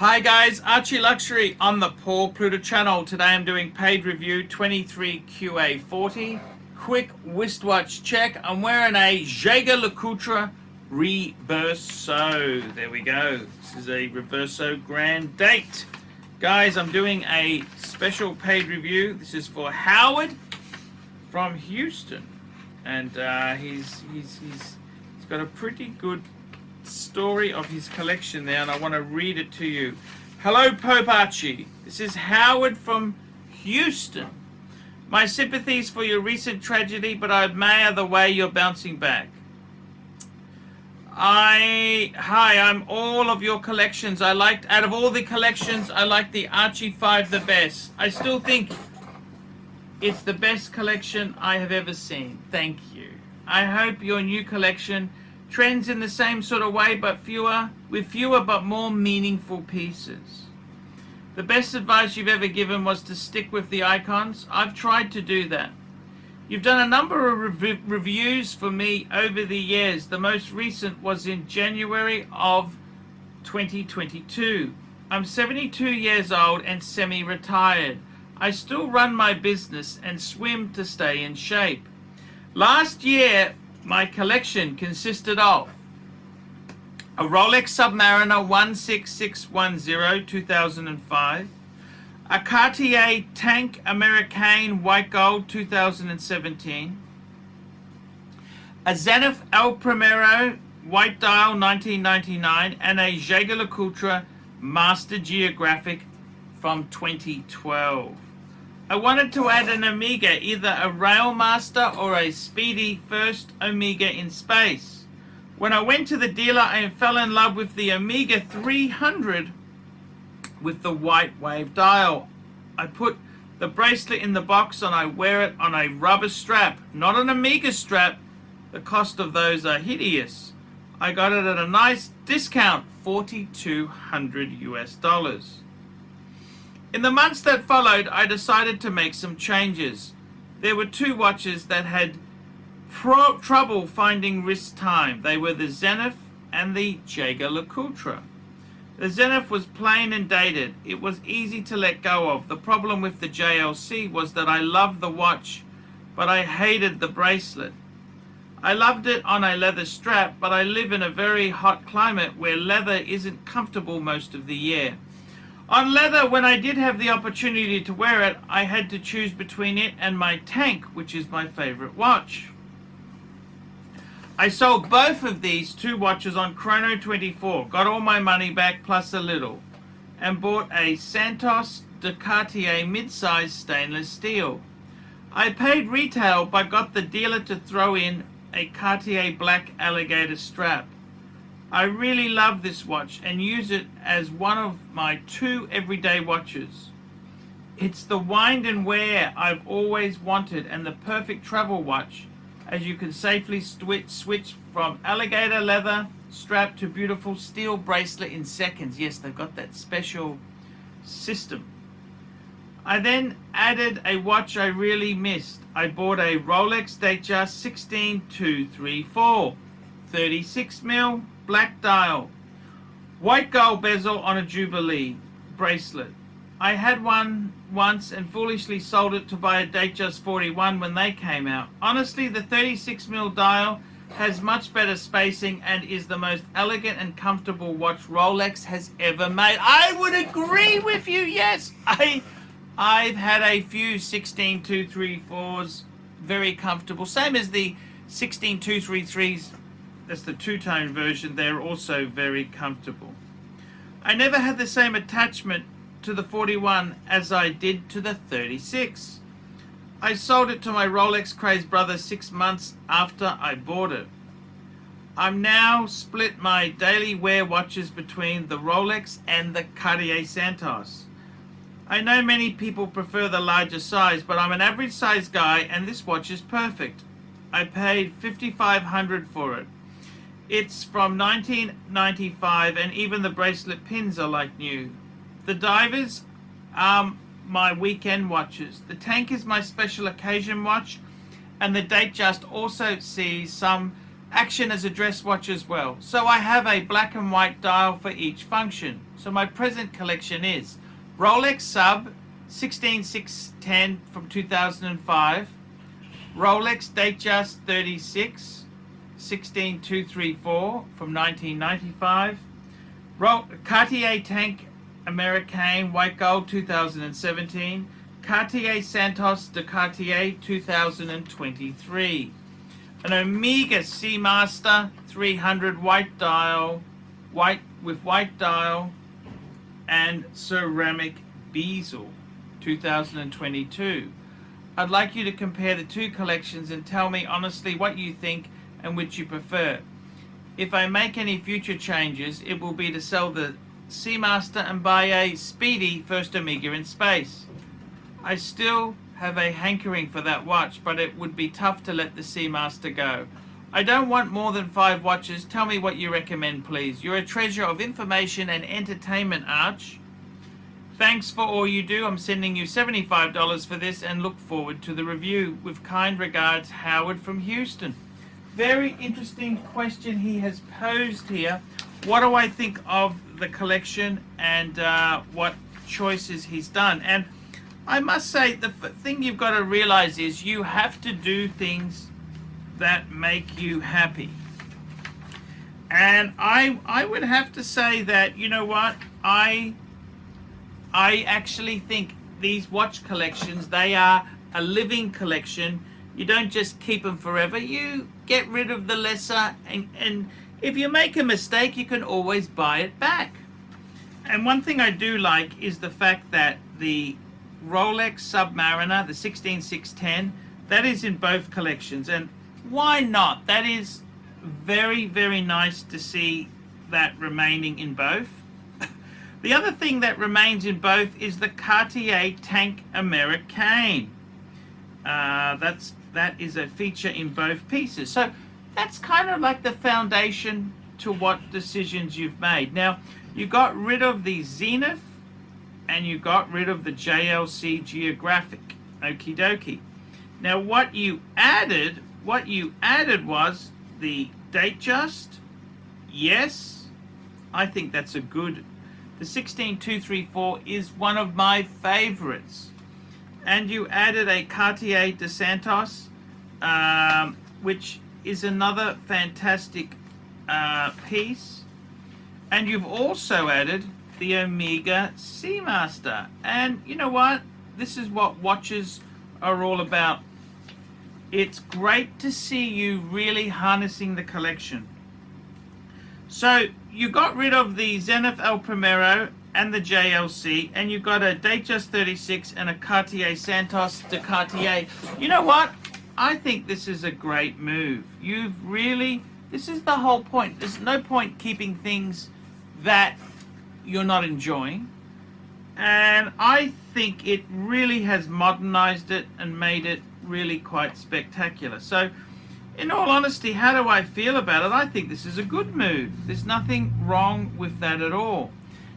Hi guys, Archie Luxury on the Paul Pluta channel. Today I'm doing paid review 23QA40. Quick wristwatch check. I'm wearing a Jaeger-LeCoultre Reverso. There we go. This is a Reverso Grand Date. Guys, I'm doing a special paid review. This is for Howard from Houston. And he's got a pretty good story of his collection there, and I want to read it to you. Hello, Pope Archie. This is Howard from Houston. My sympathies for your recent tragedy, but I admire the way you're bouncing back. I'm all of your collections. Out of all the collections, I like the Archie 5 the best. I still think it's the best collection I have ever seen. Thank you. I hope your new collection trends in the same sort of way, but with fewer but more meaningful pieces. The best advice you've ever given was to stick with the icons. I've tried to do that. You've done a number of reviews for me over the years. The most recent was in January of 2022. I'm 72 years old and semi-retired. I still run my business and swim to stay in shape. Last year, my collection consisted of a Rolex Submariner 16610 2005, a Cartier Tank Americain White Gold 2017, a Zenith El Primero White Dial 1999, and a Jaeger-LeCoultre Master Geographic from 2012. I wanted to add an Omega, either a Railmaster or a Speedy First Omega in space. When I went to the dealer, I fell in love with the Omega 300 with the white wave dial. I put the bracelet in the box and I wear it on a rubber strap, not an Omega strap. The cost of those are hideous. I got it at a nice discount, $4,200 US. In the months that followed, I decided to make some changes. There were two watches that had trouble finding wrist time. They were the Zenith and the Jaeger-LeCoultre. The Zenith was plain and dated. It was easy to let go of. The problem with the JLC was that I loved the watch, but I hated the bracelet. I loved it on a leather strap, but I live in a very hot climate where leather isn't comfortable most of the year. On leather, when I did have the opportunity to wear it, I had to choose between it and my Tank, which is my favorite watch. I sold both of these two watches on Chrono24, got all my money back plus a little, and bought a Santos de Cartier mid-size stainless steel. I paid retail but got the dealer to throw in a Cartier black alligator strap. I really love this watch and use it as one of my two everyday watches. It's the wind and wear I've always wanted and the perfect travel watch, as you can safely switch from alligator leather strap to beautiful steel bracelet in seconds. Yes, they've got that special system. I then added a watch I really missed. I bought a Rolex Datejust 16234, 36mm, black dial, white gold bezel on a Jubilee bracelet. I had one once and foolishly sold it to buy a Datejust 41 when they came out. Honestly, the 36mm dial has much better spacing and is the most elegant and comfortable watch Rolex has ever made. I would agree with you, yes. I've had a few 16234s, very comfortable. Same as the 16233s. That's the two-tone version. They're also very comfortable. I never had the same attachment to the 41 as I did to the 36. I sold it to my Rolex crazed brother 6 months after I bought it. I'm now split my daily wear watches between the Rolex and the Cartier Santos. I know many people prefer the larger size, but I'm an average size guy and this watch is perfect. I paid $5,500 for it. It's from 1995 and even the bracelet pins are like new. The divers are my weekend watches. The Tank is my special occasion watch, and the Datejust also sees some action as a dress watch as well. So I have a black and white dial for each function. So my present collection is Rolex Sub 16610 from 2005, Rolex Datejust 36 16234 from 1995, Cartier Tank Americain White Gold 2017, Cartier Santos de Cartier 2023, an Omega Seamaster 300 white dial, white dial and ceramic bezel 2022. I'd like you to compare the two collections and tell me honestly what you think and which you prefer. If I make any future changes, it will be to sell the Seamaster and buy a speedy first Omega in space. I still have a hankering for that watch, but it would be tough to let the Seamaster go. I don't want more than 5 watches. Tell me what you recommend, please. You're a treasure of information and entertainment, Arch. Thanks for all you do. I'm sending you $75 for this and look forward to the review. With kind regards, Howard from Houston. Very interesting question he has posed here. What do I think of the collection and what choices he's done? And I must say, the thing you've got to realize is you have to do things that make you happy. And I would have to say that, you know what, I actually think these watch collections, they are a living collection. You don't just keep them forever. You get rid of the lesser, and if you make a mistake, you can always buy it back. And one thing I do like is the fact that the Rolex Submariner, the 16610, that is in both collections. And why not? That is very, very nice to see that remaining in both. The other thing that remains in both is the Cartier Tank Americain. That is a feature in both pieces. So that's kind of like the foundation to what decisions you've made. Now, you got rid of the Zenith and you got rid of the JLC Geographic. Okie dokie. Now what you added was the Datejust. Yes, I think that's a good. The 16234 is one of my favorites. And you added a Cartier de Santos, which is another fantastic piece. And you've also added the Omega Seamaster. And you know what? This is what watches are all about. It's great to see you really harnessing the collection. So you got rid of the Zenith El Primero and the JLC, and you got a Datejust 36 and a Cartier Santos de Cartier. You know what? I think this is a great move. This is the whole point. There's no point keeping things that you're not enjoying. And I think it really has modernized it and made it really quite spectacular. So, in all honesty, how do I feel about it? I think this is a good move. There's nothing wrong with that at all.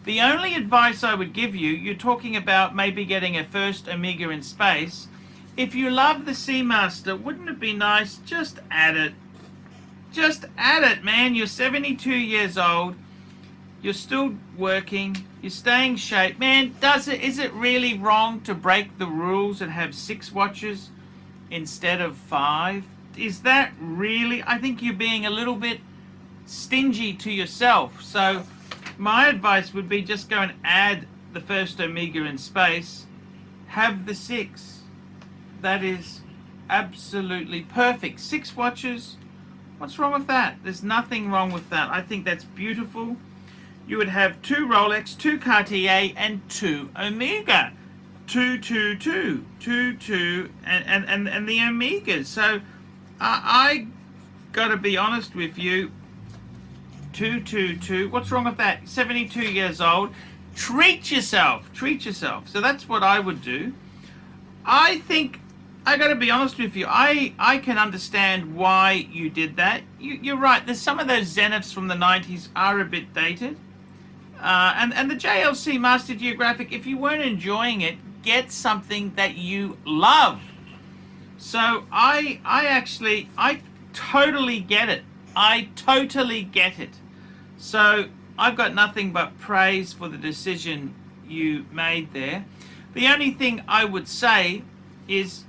The only advice I would give you, you're talking about maybe getting a first Omega in space. If you love the Seamaster, wouldn't it be nice? Just add it. Just add it, man. You're 72 years old. You're still working. You're staying shape. Man, is it really wrong to break the rules and have 6 watches instead of 5? Is that really? I think you're being a little bit stingy to yourself. So my advice would be just go and add the first Omega in space. Have the 6. That is absolutely perfect. 6 watches. What's wrong with that? There's nothing wrong with that. I think that's beautiful. You would have 2 Rolex, 2 Cartier, and 2 Omega. 2, 2, 2, 2, 2, and the Omegas. So I gotta be honest with you. 2, 2, 2. What's wrong with that? 72 years old. Treat yourself. Treat yourself. So that's what I would do. I think I got to be honest with you. I can understand why you did that. You're right. There's some of those Zeniths from the 90s are a bit dated. And the JLC Master Geographic, if you weren't enjoying it, get something that you love. So I totally get it. I totally get it. So I've got nothing but praise for the decision you made there. The only thing I would say is,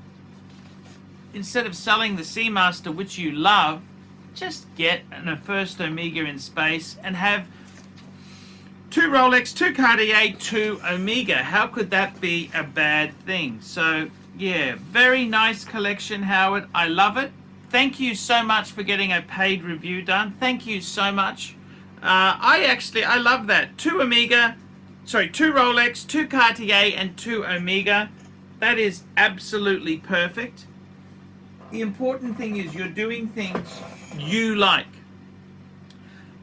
instead of selling the Seamaster, which you love, just get a first Omega in space and have 2 Rolex, 2 Cartier, 2 Omega. How could that be a bad thing? So yeah, very nice collection, Howard. I love it. Thank you so much for getting a paid review done. Thank you so much. I love that. 2 Rolex, 2 Cartier, and 2 Omega. That is absolutely perfect. The important thing is you're doing things you like.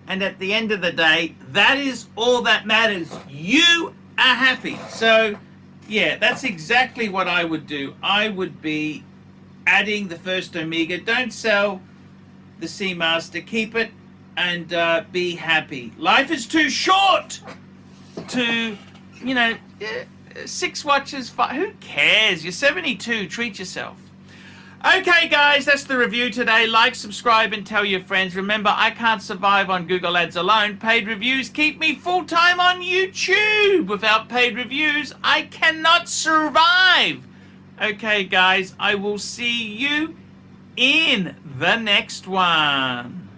And at the end of the day, that is all that matters. You are happy. So, yeah, that's exactly what I would do. I would be adding the first Omega. Don't sell the Seamaster. Keep it and be happy. Life is too short to, 6 watches. Who cares? You're 72. Treat yourself. Okay, guys, that's the review today. Like, subscribe, and tell your friends. Remember, I can't survive on Google Ads alone. Paid reviews keep me full-time on YouTube. Without paid reviews, I cannot survive. Okay, guys, I will see you in the next one.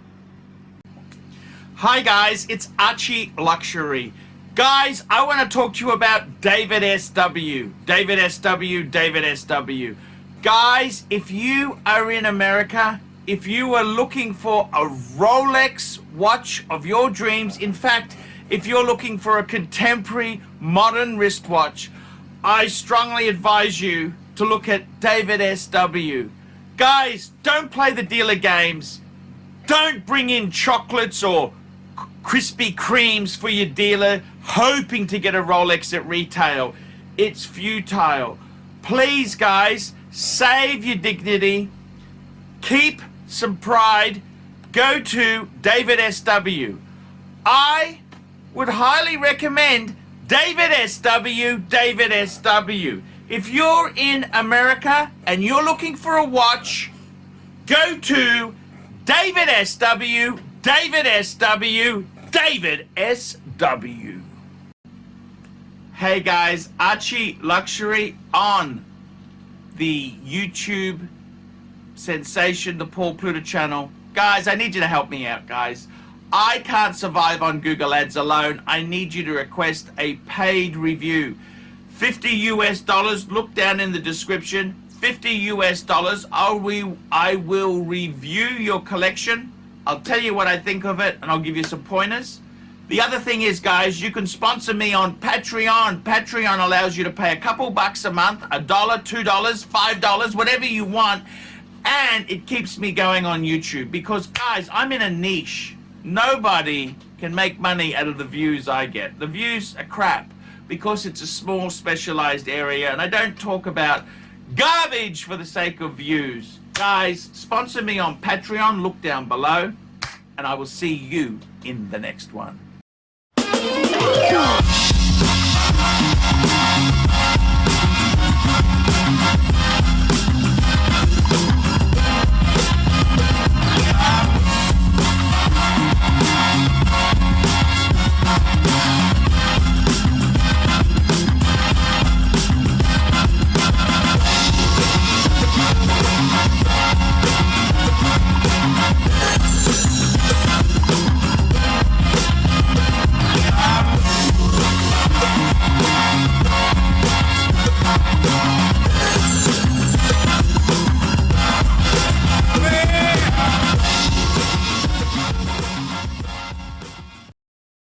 Hi, guys, it's Archie Luxury. Guys, I want to talk to you about David SW. David SW, David SW. Guys, if you are in America, if you are looking for a Rolex watch of your dreams, in fact, if you're looking for a contemporary modern wristwatch, I strongly advise you to look at David SW. Guys, don't play the dealer games. Don't bring in chocolates or Krispy Kremes for your dealer hoping to get a Rolex at retail. It's futile. Please, guys, save your dignity, keep some pride, go to David SW. I would highly recommend David SW, David SW. If you're in America and you're looking for a watch, go to David SW, David SW, David SW. Hey guys, Archie Luxury on the YouTube sensation, the Paul Pluta channel. Guys, I need you to help me out, guys. I can't survive on Google Ads alone. I need you to request a paid review. $50 US, look down in the description. $50 US, I will review your collection. I'll tell you what I think of it, and I'll give you some pointers. The other thing is, guys, you can sponsor me on Patreon. Patreon allows you to pay a couple bucks a month, $1, $2, $5, whatever you want, and it keeps me going on YouTube. Because, guys, I'm in a niche. Nobody can make money out of the views I get. The views are crap because it's a small, specialized area, and I don't talk about garbage for the sake of views. Guys, sponsor me on Patreon. Look down below, and I will see you in the next one.